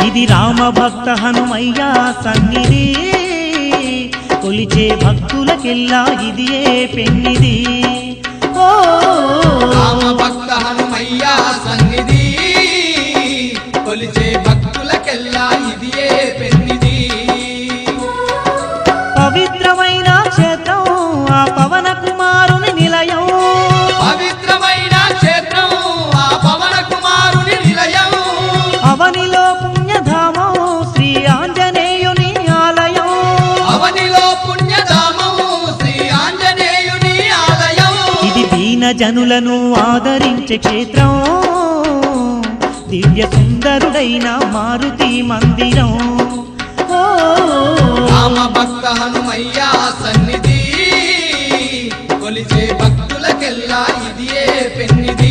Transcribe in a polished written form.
ఇది రామ భక్త హనుమయ్య సన్నిధి కొలిచే భక్తులకెల్లా ఇదియే పెన్నిది ఓ రామ భక్త హనుమయ్య సన్నిధి కొలిచే భక్తులకెల్లా ఇదియే పెన్నిది పవిత్రమైన క్షేత్రం ఆ పవన కుమారుని నిలయం పవిత్రమైన క్షేత్రం ఆ పవన కుమారుని నిలయం అవనిలో పుణ్యధామం శ్రీ ఆంజనేయుని ఆలయం అవనిలో పుణ్యధామం శ్రీ ఆంజనేయుని ఆలయం ఇది దీన జనులను ఆదరించే క్షేత్రం దివ్య సుందరుడైన మారుతి మందిరం ఓ రామ భక్త హనుమయ్య సన్నిధి కొలిచే భక్తులకెల్లా ఇదియే పెన్నిది